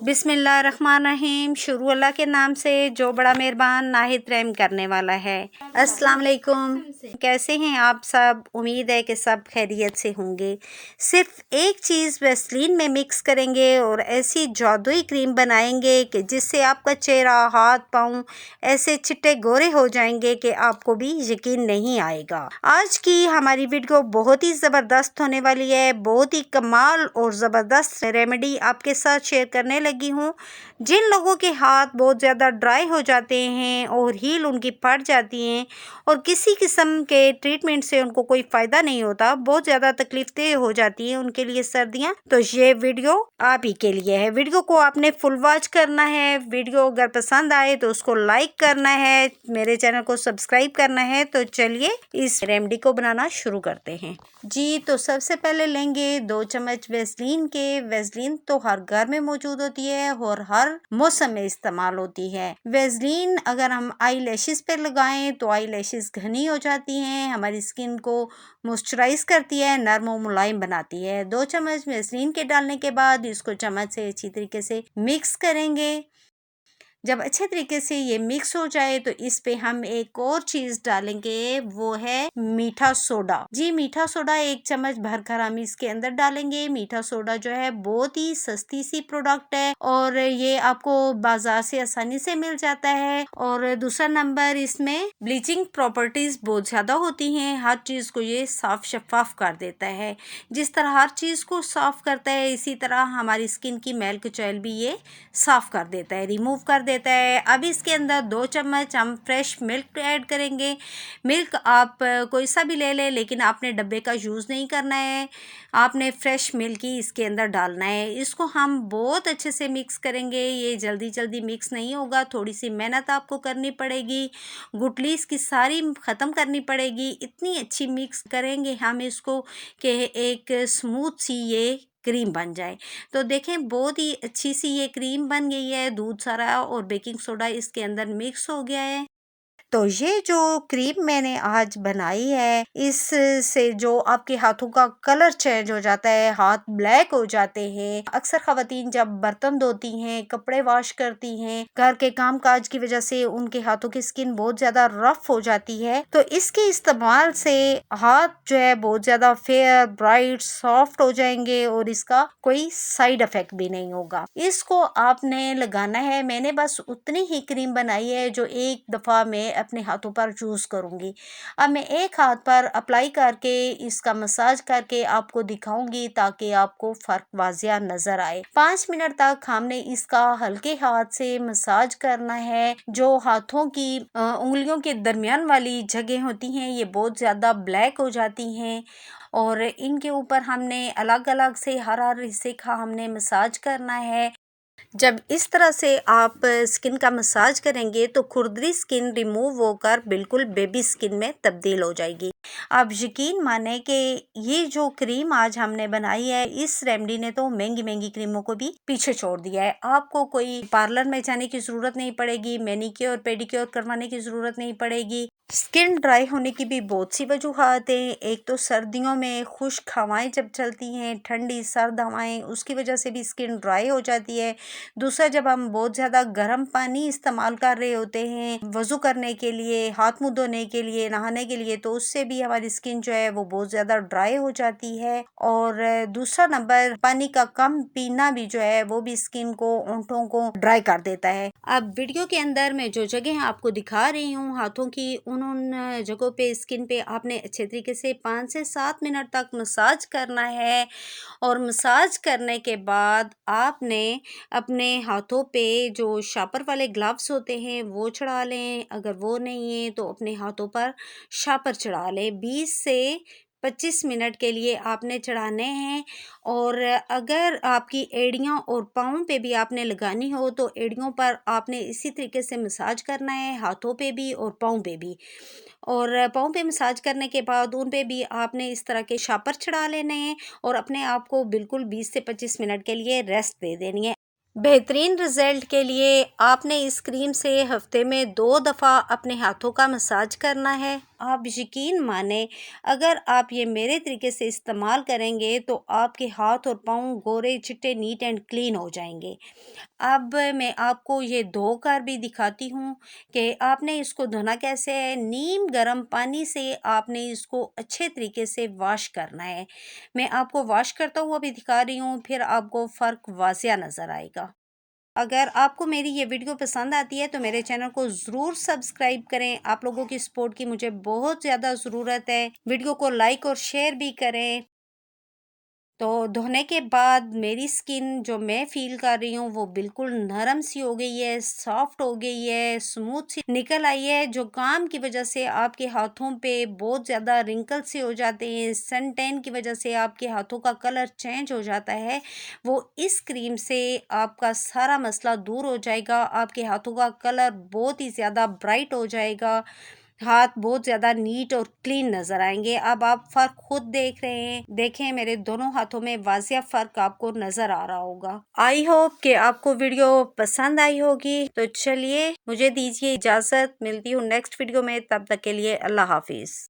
बिस्मिल्लाहिर्रहमानिर्रहीम। शुरू अल्लाह के नाम से जो बड़ा मेहरबान नाहित रहम करने वाला है। अस्सलाम वालेकुम, कैसे हैं आप सब? उम्मीद है कि सब खैरियत से होंगे। सिर्फ एक चीज़ वैसलीन में मिक्स करेंगे और ऐसी जादुई क्रीम बनाएंगे कि जिससे आपका चेहरा, हाथ, पाँव ऐसे चिट्टे गोरे हो जाएंगे कि आपको भी यकीन नहीं आएगा। आज की हमारी वीडियो बहुत ही ज़बरदस्त होने वाली है। बहुत ही कमाल और ज़बरदस्त रेमेडी आपके साथ शेयर करने लगी हूँ। जिन लोगों के हाथ बहुत ज़्यादा ड्राई हो जाते हैं और हील उनकी फट जाती हैं और किसी किस्म के ट्रीटमेंट से उनको कोई फ़ायदा नहीं होता, बहुत ज़्यादा तकलीफ़ें हो जाती हैं उनके लिए सर्दियाँ, तो ये वीडियो आप ही के लिए है। वीडियो को आपने फुल वॉच करना है। वीडियो अगर पसंद आए तो उसको लाइक करना है, मेरे चैनल को सब्सक्राइब करना है। तो चलिए इस रेमेडी को बनाना शुरू करते हैं जी। तो सबसे पहले लेंगे 2 चम्मच वैसलीन के। वैसलीन तो हर घर में मौजूद होती है और हर मौसम में इस्तेमाल होती है। वैसलीन अगर हम आई लैशेस पे लगाएं तो आई लैशेस घनी हो जाती हैं, हमारी स्किन को मॉइस्चराइज करती है, नरम और मुलायम बनाती है। 2 चम्मच वैसलीन के डालने के बाद इसको चम्मच से अच्छी तरीके से मिक्स करेंगे। जब अच्छे तरीके से ये मिक्स हो जाए तो इस पे हम एक और चीज़ डालेंगे, वो है मीठा सोडा। जी, मीठा सोडा 1 चम्मच भरकर हम इसके अंदर डालेंगे। मीठा सोडा जो है बहुत ही सस्ती सी प्रोडक्ट है और ये आपको बाजार से आसानी से मिल जाता है। और दूसरा नंबर, इसमें ब्लीचिंग प्रॉपर्टीज बहुत ज़्यादा होती हैं। हर चीज़ को ये साफ शफाफ कर देता है। जिस तरह हर चीज़ को साफ करता है, इसी तरह हमारी स्किन की मैल कुचैल भी ये साफ कर देता है, रिमूव कर देता है। अब इसके अंदर 2 चम्मच हम फ्रेश मिल्क ऐड करेंगे। मिल्क आप कोई सा भी ले लें, लेकिन आपने डब्बे का यूज़ नहीं करना है, आपने फ्रेश मिल्क ही इसके अंदर डालना है। इसको हम बहुत अच्छे से मिक्स करेंगे। ये जल्दी जल्दी मिक्स नहीं होगा, थोड़ी सी मेहनत आपको करनी पड़ेगी, गुठली इसकी सारी ख़त्म करनी पड़ेगी। इतनी अच्छी मिक्स करेंगे हम इसको कि एक स्मूथ सी ये क्रीम बन जाए। तो देखें बहुत ही अच्छी सी ये क्रीम बन गई है। दूध सारा और बेकिंग सोडा इसके अंदर मिक्स हो गया है। तो ये जो क्रीम मैंने आज बनाई है, इससे जो आपके हाथों का कलर चेंज हो जाता है, हाथ ब्लैक हो जाते हैं। अक्सर ख़वातीन जब बर्तन धोती हैं, कपड़े वॉश करती हैं, घर के काम काज की वजह से उनके हाथों की स्किन बहुत ज़्यादा रफ हो जाती है, तो इसके इस्तेमाल से हाथ जो है बहुत ज़्यादा फेयर, ब्राइट, सॉफ्ट हो जाएंगे और इसका कोई साइड इफ़ेक्ट भी नहीं होगा। इसको आपने लगाना है। मैंने बस उतनी ही क्रीम बनाई है जो एक दफ़ा में अपने हाथों पर यूज़ करूँगी। अब मैं एक हाथ पर अप्लाई करके इसका मसाज करके आपको दिखाऊंगी ताकि आपको फ़र्क वाज़िया नज़र आए। 5 मिनट तक हमने इसका हल्के हाथ से मसाज करना है। जो हाथों की उंगलियों के दरमियान वाली जगह होती हैं, ये बहुत ज़्यादा ब्लैक हो जाती हैं और इनके ऊपर हमने अलग अलग से हर हर हिस्से का हमने मसाज करना है। जब इस तरह से आप स्किन का मसाज करेंगे तो खुरदरी स्किन रिमूव होकर बिल्कुल बेबी स्किन में तब्दील हो जाएगी। आप यकीन माने कि ये जो क्रीम आज हमने बनाई है, इस रेमेडी ने तो महंगी महंगी क्रीमों को भी पीछे छोड़ दिया है। आपको कोई पार्लर में जाने की ज़रूरत नहीं पड़ेगी, मैनिक्योर पेडिक्योर करवाने की ज़रूरत नहीं पड़ेगी। स्किन ड्राई होने की भी बहुत सी वजूहात हैं। एक तो सर्दियों में खुश्क हवाएं जब चलती हैं, ठंडी सर्द हवाएं, उसकी वजह से भी स्किन ड्राई हो जाती है। दूसरा, जब हम बहुत ज़्यादा गर्म पानी इस्तेमाल कर रहे होते हैं वज़ू करने के लिए, हाथ मुँह धोने के लिए, नहाने के लिए, तो उससे भी हमारी स्किन जो है वो बहुत ज़्यादा ड्राई हो जाती है। और दूसरा नंबर, पानी का कम पीना भी जो है वो भी स्किन को, होंठों को ड्राई कर देता है। अब वीडियो के अंदर मैं जो जगह आपको दिखा रही हूँ हाथों की, उन जगहों पे स्किन पे आपने अच्छे तरीके से 5 से 7 मिनट तक मसाज करना है। और मसाज करने के बाद आपने अपने हाथों पे जो शापर वाले ग्लव्स होते हैं वो चढ़ा लें। अगर वो नहीं है तो अपने हाथों पर शापर चढ़ा लें। 20 से 25 मिनट के लिए आपने चढ़ाने हैं। और अगर आपकी एड़ियाँ और पाँव पे भी आपने लगानी हो तो एड़ियों पर आपने इसी तरीके से मसाज करना है, हाथों पे भी और पाँव पे भी। और पाँव पे मसाज करने के बाद उन पे भी आपने इस तरह के शापर चढ़ा लेने हैं और अपने आप को बिल्कुल 20 से 25 मिनट के लिए रेस्ट दे देनी है। बेहतरीन रिज़ल्ट के लिए आपने इस क्रीम से हफ्ते में 2 दफ़ा अपने हाथों का मसाज करना है। आप यकीन माने, अगर आप ये मेरे तरीके से इस्तेमाल करेंगे तो आपके हाथ और पाँव गोरे चिट्टे नीट एंड क्लीन हो जाएंगे। अब मैं आपको ये धोकर भी दिखाती हूँ कि आपने इसको धोना कैसे है। नीम गर्म पानी से आपने इसको अच्छे तरीके से वॉश करना है। मैं आपको वॉश करता हुआ भी दिखा रही हूँ, फिर आपको फ़र्क वाज़िया नज़र आएगा। अगर आपको मेरी ये वीडियो पसंद आती है तो मेरे चैनल को ज़रूर सब्सक्राइब करें। आप लोगों की सपोर्ट की मुझे बहुत ज़्यादा ज़रूरत है। वीडियो को लाइक और शेयर भी करें। तो धोने के बाद मेरी स्किन जो मैं फ़ील कर रही हूँ वो बिल्कुल नरम सी हो गई है, सॉफ्ट हो गई है, स्मूथ सी निकल आई है। जो काम की वजह से आपके हाथों पे बहुत ज़्यादा रिंकल से हो जाते हैं, सन टैन की वजह से आपके हाथों का कलर चेंज हो जाता है, वो इस क्रीम से आपका सारा मसला दूर हो जाएगा। आपके हाथों का कलर बहुत ही ज़्यादा ब्राइट हो जाएगा। हाथ बहुत ज़्यादा नीट और क्लीन नज़र आएँगे। अब आप फ़र्क खुद देख रहे हैं। देखें, मेरे दोनों हाथों में वाज़िया फ़र्क आपको नज़र आ रहा होगा। आई होप कि आपको वीडियो पसंद आई होगी। तो चलिए मुझे दीजिए इजाज़त, मिलती हूँ नेक्स्ट वीडियो में, तब तक के लिए अल्लाह हाफ़िज़।